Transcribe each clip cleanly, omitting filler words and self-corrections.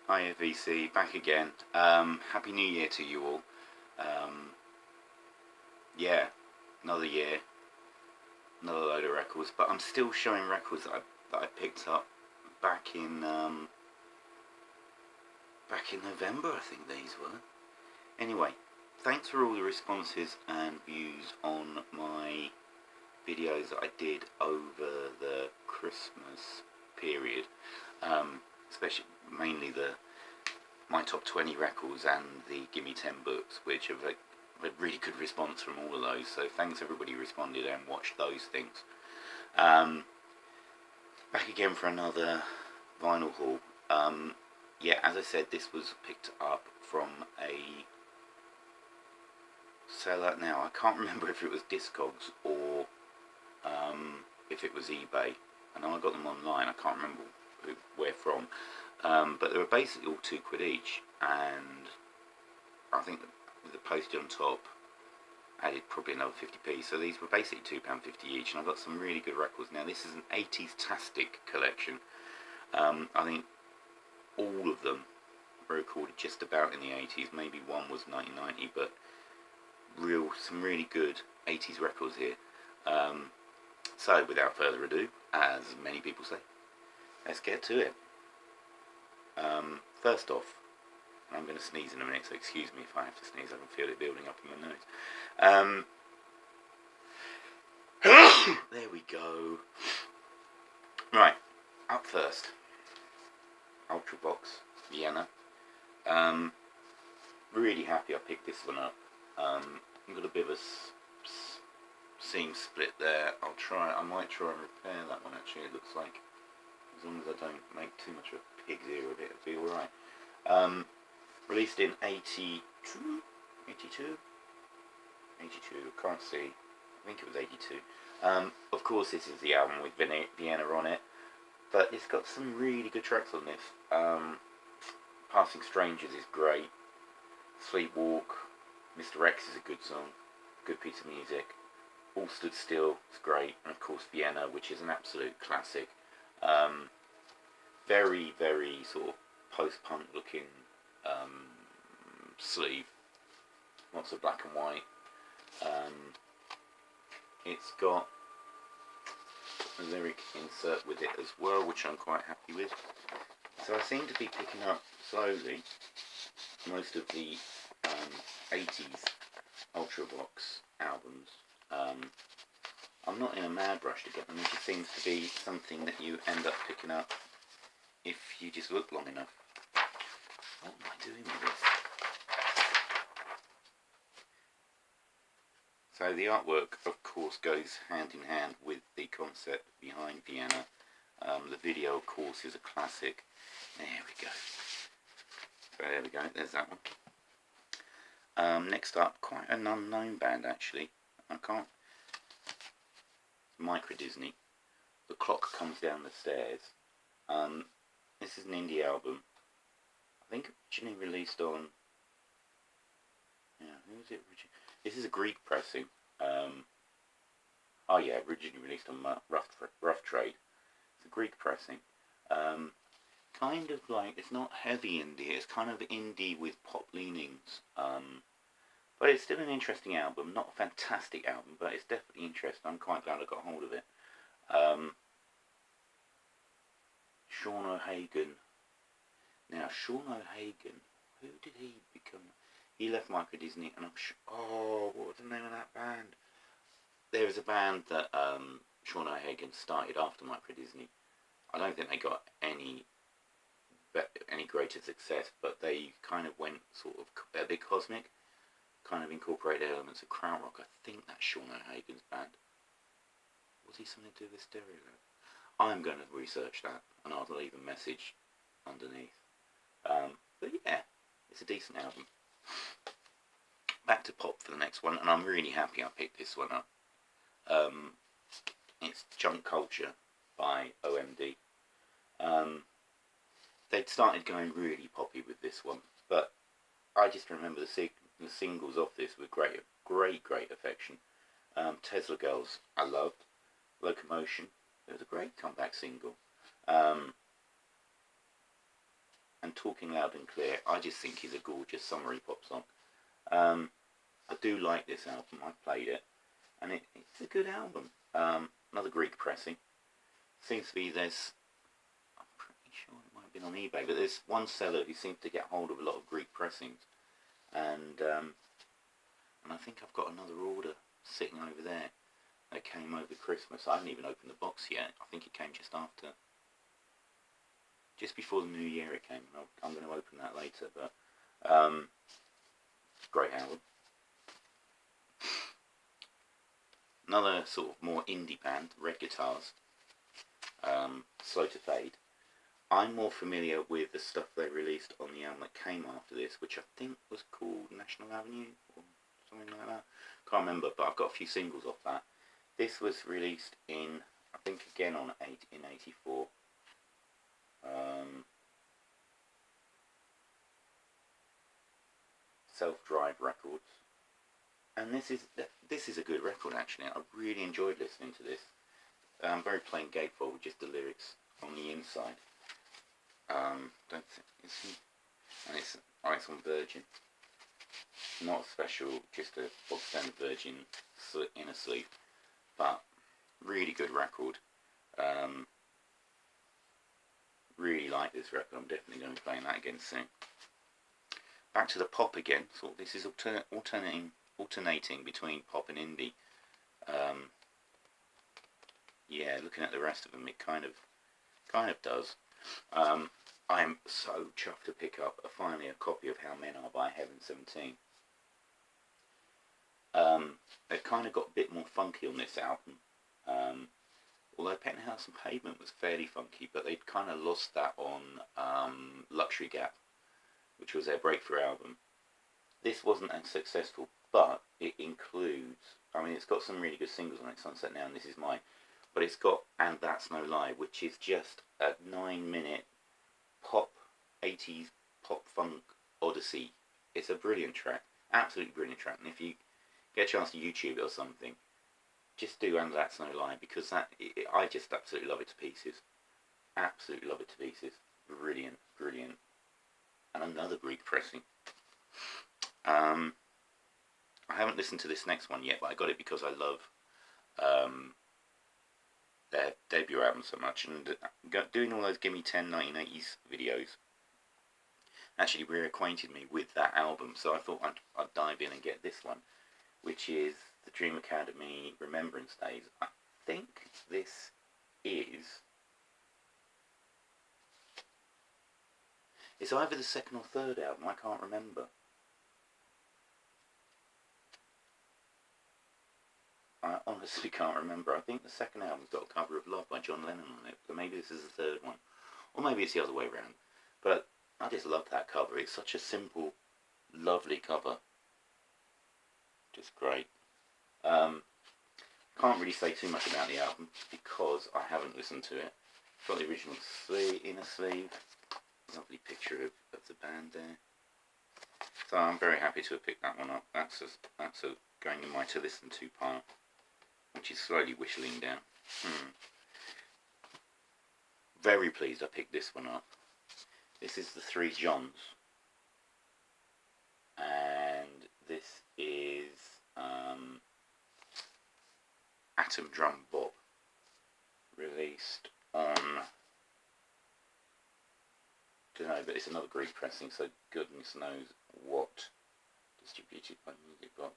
Hi FVC, back again. Happy New Year to you all. Yeah, another year, another load of records, but I'm still showing records that I picked up back in November, I think these were. Anyway, thanks for all the responses and views on my videos that I did over the Christmas period, especially mainly my top 20 records and the Gimme 10 books, which have had really good response from all of those. So thanks everybody who responded and watched those things. Back again for another vinyl haul. Yeah, as I said, this was picked up from a seller. Now I can't remember if it was Discogs or if it was eBay. I know I got them online. I can't remember where from. But they were basically all £2 each, and I think the postage on top added probably another 50p. So these were basically £2.50 each, and I've got some really good records. Now this is an 80s-tastic collection. I think all of them were recorded just about in the 80s. Maybe one was 1990, but some really good 80s records here. So without further ado, as many people say, let's get to it. First off, I'm going to sneeze in a minute, so excuse me if I have to sneeze. I can feel it building up in my nose. There we go. Right, up first, Ultrablock Vienna. Really happy I picked this one up. I've got a bit of a seam split there. I might try and repair that one actually. It looks like, as long as I don't make too much of a pig's ear of it, it'll be alright. Released in 82, can't see, I think it was 82. Of course this is the album with Vienna on it, but it's got some really good tracks on this. Passing Strangers is great, Sleepwalk, Mr. X is a good song, good piece of music, All Stood Still is great, and of course Vienna, which is an absolute classic. Very, very sort of post-punk looking sleeve, lots of black and white. It's got a lyric insert with it as well, which I'm quite happy with. So I seem to be picking up slowly most of the 80s Ultrablock albums. I'm not in a mad rush to get them. It just seems to be something that you end up picking up if you just look long enough. What am I doing with this? So the artwork, of course, goes hand in hand with the concept behind Vienna. The video, of course, is a classic. There we go. So there we go, there's that one. Next up, quite an unknown band actually. Micro Disney. The Clock Comes Down the Stairs. This is an indie album. I think originally released on... Yeah, who was it originally? This is a Greek pressing. Oh yeah, originally released on Rough Trade. It's a Greek pressing. Kind of like, it's not heavy indie, it's kind of indie with pop leanings. But it's still an interesting album, not a fantastic album, but it's definitely interesting. I'm quite glad I got hold of it. Sean O'Hagan. Now, Sean O'Hagan, who did he become? He left Micro Disney, and I'm sure... Oh, what was the name of that band? There was a band that Sean O'Hagan started after Micro Disney. I don't think they got any greater success, but they kind of went sort of a bit cosmic, kind of incorporated elements of krautrock. I think that's Sean O'Hagan's band. Was he something to do with Stereo? I'm going to research that, and I'll leave a message underneath. But yeah, it's a decent album. Back to pop for the next one, and I'm really happy I picked this one up. It's Junk Culture by OMD. They'd started going really poppy with this one, but I just remember the singles off this with great affection. Tesla Girls, I loved. Locomotion, it was a great comeback single. And Talking Loud and Clear, I just think is a gorgeous summery pop song. I do like this album. I've played it, and it's a good album. Another Greek pressing. Seems to be there's. I'm pretty sure it might have been on eBay, but there's one seller who seems to get hold of a lot of Greek pressings, and I think I've got another order sitting over there that came over Christmas. I haven't even opened the box yet. I think it came just before the New Year it came. I'm going to open that later, but great album. Another sort of more indie band, Red Guitars, Slow to Fade. I'm more familiar with the stuff they released on the album that came after this, which I think was called National Avenue or something like that. Can't remember, but I've got a few singles off that. This was released in, I think again in 84. Self-Drive Records. And this is a good record actually. I really enjoyed listening to this. Very plain gatefold with just the lyrics on the inside. Don't think it's on Virgin. Not special, just a bog standard Virgin inner sleeve, but really good record. Really like this record. I'm definitely going to be playing that again soon. Back to the pop again. So this is alternating between pop and indie. Yeah, looking at the rest of them, it kind of does. I am so chuffed to pick up finally a copy of How Men Are by Heaven 17. They've kind of got a bit more funky on this album. Although Penthouse and Pavement was fairly funky, but they'd kind of lost that on Luxury Gap, which was their breakthrough album. This wasn't as successful, but it includes, I mean, it's got some really good singles on it, Sunset Now and This Is Mine, but it's got And That's No Lie, which is just a 9-minute pop, 80s pop funk odyssey. It's a brilliant track, absolutely brilliant track, and if you get a chance to YouTube it or something, just do And That's No Lie, because I just absolutely love it to pieces. Absolutely love it to pieces. Brilliant, brilliant. And another Greek pressing. I haven't listened to this next one yet, but I got it because I love their debut album so much, and doing all those Gimme 10 1980s videos actually reacquainted me with that album, so I thought I'd dive in and get this one, which is the Dream Academy Remembrance Days. I think this is... It's either the second or third album, I can't remember. I honestly can't remember. I think the second album's got a cover of Love by John Lennon on it, but maybe this is the third one. Or maybe it's the other way around. But I just love that cover. It's such a simple, lovely cover. Just great. Can't really say too much about the album because I haven't listened to it. Got the original inner sleeve. Lovely picture of the band there. So I'm very happy to have picked that one up. That's going in my to listen to pile, which is slowly whistling down. Very pleased I picked this one up. This is the Three Johns, and this is Atom Drum Bop, released on, don't know, but it's another Greek pressing, so goodness knows what. Distributed by Music Box.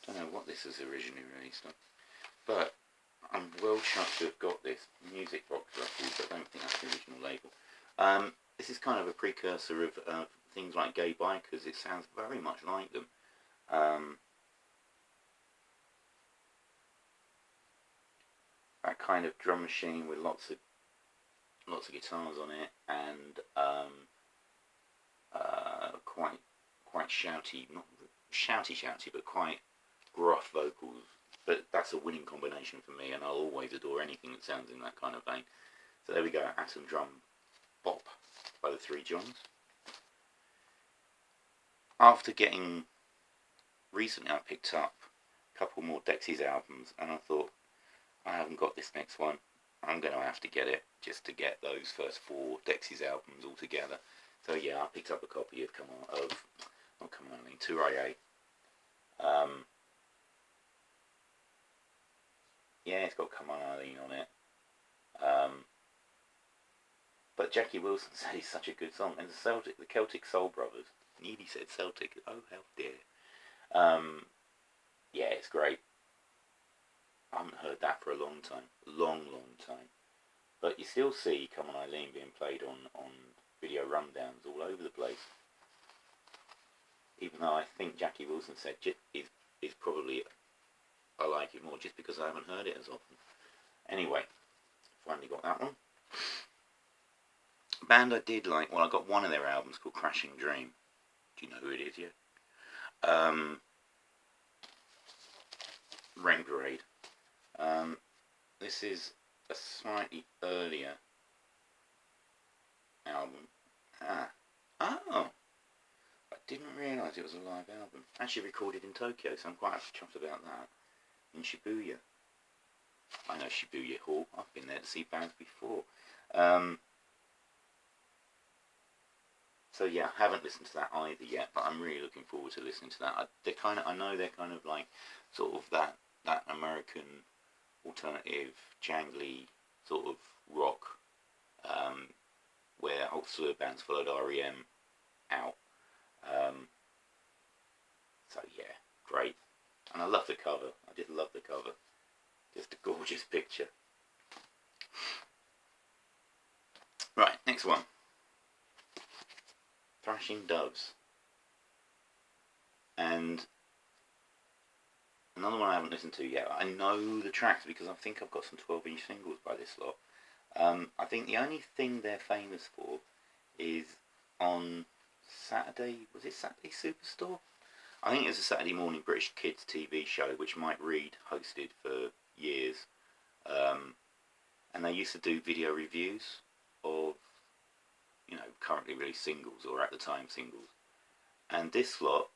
Don't know what this is originally released on, but I'm well chuffed to have got this. Music Box Records, I don't think that's the original label. This is kind of a precursor of things like Gay Bikers. It sounds very much like them. That kind of drum machine with lots of guitars on it, and quite shouty, not shouty, but quite gruff vocals. But that's a winning combination for me, and I'll always adore anything that sounds in that kind of vein. So there we go, Atom Drum Bop by the Three Johns. After getting, recently I picked up a couple more Dexys albums, and I thought, I haven't got this next one. I'm going to have to get it just to get those first 4 Dexys albums all together. So yeah, I picked up a copy of not Come On Eileen, 2IA. Yeah, it's got Come On Eileen on it. But Jackie Wilson said it's such a good song, and the Celtic Soul Brothers. Nearly said Celtic. Oh, how dear. Yeah, it's great. I haven't heard that for a long time. Long time. But you still see Come On Eileen being played on video rundowns all over the place. Even though I think Jackie Wilson said is probably, I like it more just because I haven't heard it as often. Anyway, finally got that one. Band I did like, well, I got one of their albums called Crashing Dream. Do you know who it is yet? Rain Parade. This is a slightly earlier album. Oh! I didn't realise it was a live album. Actually recorded in Tokyo, so I'm quite chuffed about that. In Shibuya. I know Shibuya Hall. I've been there to see bands before. So yeah, I haven't listened to that either yet, but I'm really looking forward to listening to that. I know they're kind of like sort of that American alternative, jangly sort of rock, where whole slew of bands followed REM out. So yeah, great. And I love the cover. I did love the cover. Just a gorgeous picture. Right, next one. Thrashing Doves. And another one I haven't listened to yet. I know the tracks because I think I've got some 12-inch singles by this lot. I think the only thing they're famous for is on Saturday, was it Saturday Superstore? I think it was a Saturday morning British kids TV show which Mike Reid hosted for years. And they used to do video reviews of, you know, currently released singles or at the time singles. And this lot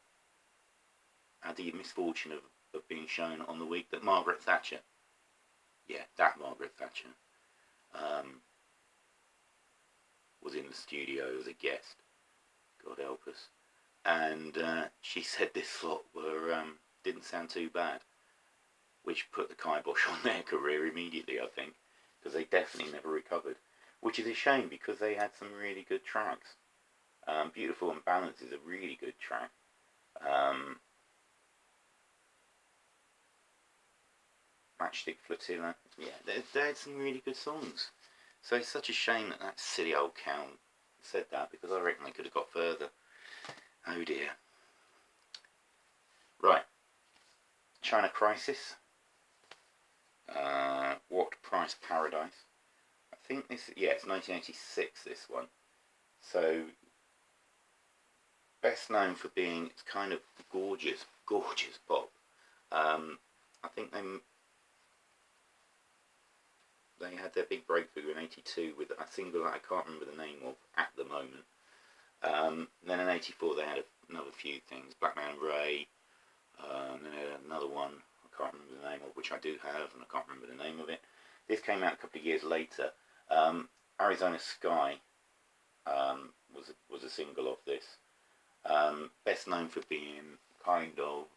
had the misfortune of being shown on the week that Margaret Thatcher, yeah, that Margaret Thatcher, was in the studio as a guest. God help us. And she said this lot didn't sound too bad, which put the kibosh on their career immediately, I think, because they definitely never recovered. Which is a shame because they had some really good tracks. Beautiful and Balanced is a really good track. Matchstick Flotilla, yeah, they had some really good songs. So it's such a shame that silly old cow said that, because I reckon they could have got further. Oh dear. Right. China Crisis. What Price Paradise. I think this, yeah, it's 1986, this one. So, best known for being, it's kind of gorgeous pop. I think they had their big breakthrough in 82 with a single that I can't remember the name of at the moment. Then in 84 they had another few things, Black Man Ray, and then they had another one I can't remember the name of, which I do have, and I can't remember the name of it. This came out a couple of years later. Arizona Sky was a single of this. Best known for being kind of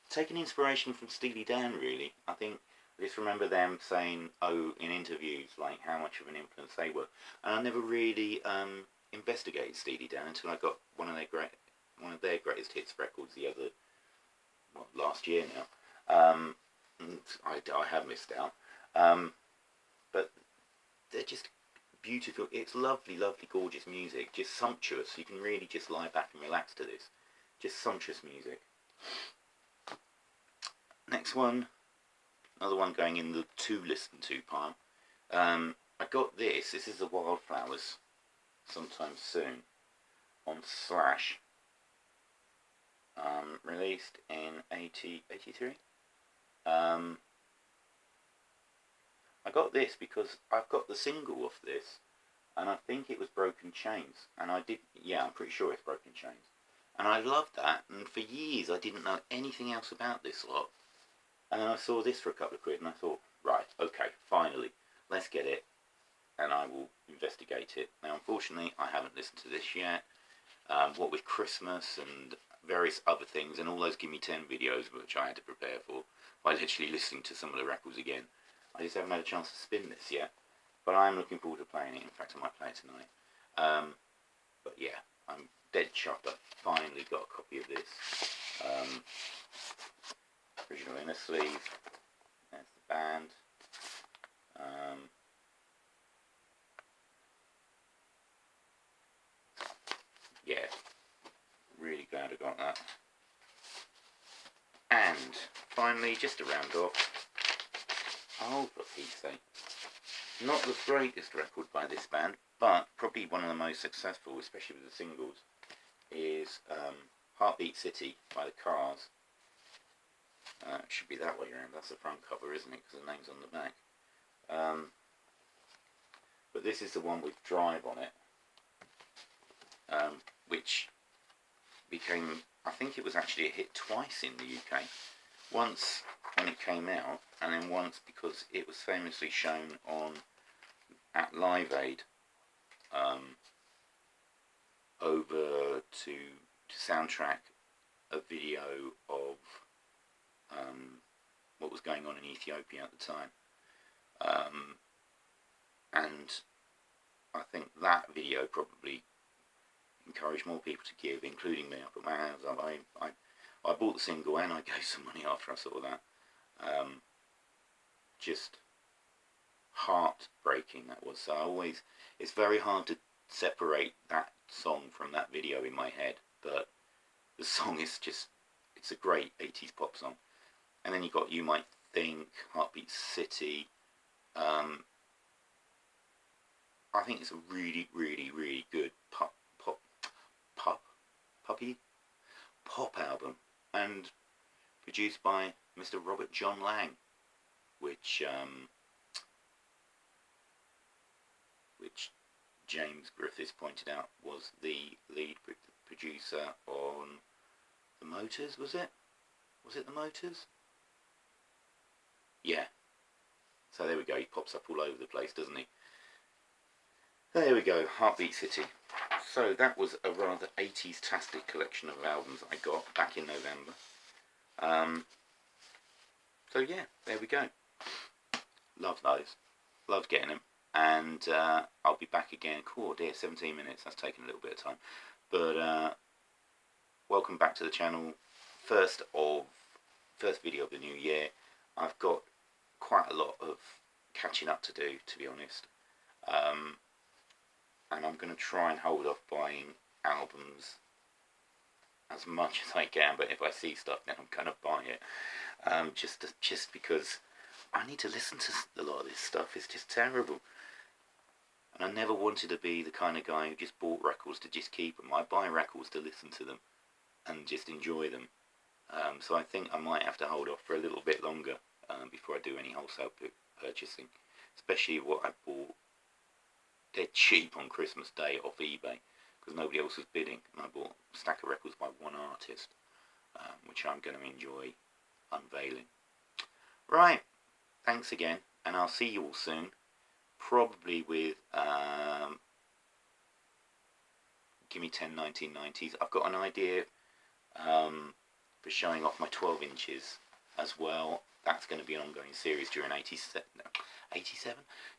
taking inspiration from Steely Dan, really. I think I just remember them saying, in interviews, like how much of an influence they were. And I never really investigated Steely Dan until I got one of their greatest hits records last year now. I have missed out. But they're just beautiful. It's lovely, gorgeous music. Just sumptuous. You can really just lie back and relax to this. Just sumptuous music. Next one. Another one going in the to listen to pile. I got this. This is the Wildflowers. Sometime soon. On Slash. Released in 83. I got this because I've got the single of this, and I think it was Broken Chains, and I'm pretty sure it's Broken Chains, and I loved that, and for years I didn't know anything else about this lot, and then I saw this for a couple of quid, and I thought, Right, okay, finally, let's get it, and I will investigate it. Now, unfortunately, I haven't listened to this yet. What with Christmas and various other things, and all those Gimme 10 videos which I had to prepare for, by literally listening to some of the records again, I just haven't had a chance to spin this yet. But I am looking forward to playing it. In fact, I might play it tonight. But yeah, I'm dead shocked. I've finally got a copy of this. Original inner sleeve. There's the band. Yeah, really glad I got that. And finally, just to round off, oh, for Pete's sake, not the greatest record by this band, but probably one of the most successful, especially with the singles, is Heartbeat City by the Cars. It should be that way around. That's the front cover, isn't it? Because the name's on the back. But this is the one with Drive on it, which became, I think it was actually a hit twice in the UK. Once when it came out, and then once because it was famously shown on at Live Aid, over to soundtrack a video of what was going on in Ethiopia at the time. And I think that video probably encouraged more people to give, including me. I put my hands up. I bought the single and I gave some money after I saw that. Just heartbreaking that was. So it's very hard to separate that song from that video in my head, but the song is just, it's a great 80s pop song. And then you got You Might Think, Heartbeat City. I think it's a really, really, really good pop album, and produced by Mr. Robert John Lang, which James Griffiths pointed out was the lead producer on The Motors. Was it The Motors? Yeah. So there we go. He pops up all over the place, doesn't he? There we go, Heartbeat City. So that was a rather 80s-tastic collection of albums I got back in November. So yeah, there we go. Love those. Loved getting them. And I'll be back again. Cool, dear, 17 minutes. That's taken a little bit of time. But welcome back to the channel. First video of the new year. I've got quite a lot of catching up to do, to be honest. And I'm going to try and hold off buying albums as much as I can, but if I see stuff then I'm going to buy it, just because I need to listen to a lot of this stuff. It's just terrible, and I never wanted to be the kind of guy who just bought records to just keep them. I buy records to listen to them and just enjoy them. So I think I might have to hold off for a little bit longer before I do any wholesale purchasing, especially what I bought dead cheap on Christmas Day off eBay because nobody else was bidding, and I bought a stack of records by one artist, which I'm going to enjoy unveiling. Right, thanks again, and I'll see you all soon, probably with Gimme 10 1990s. I've got an idea for showing off my 12 inches as well. That's going to be an ongoing series during 87?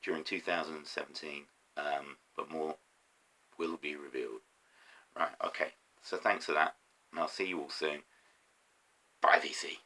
During 2017. But more will be revealed. Right, okay. So thanks for that, and I'll see you all soon. Bye, VC.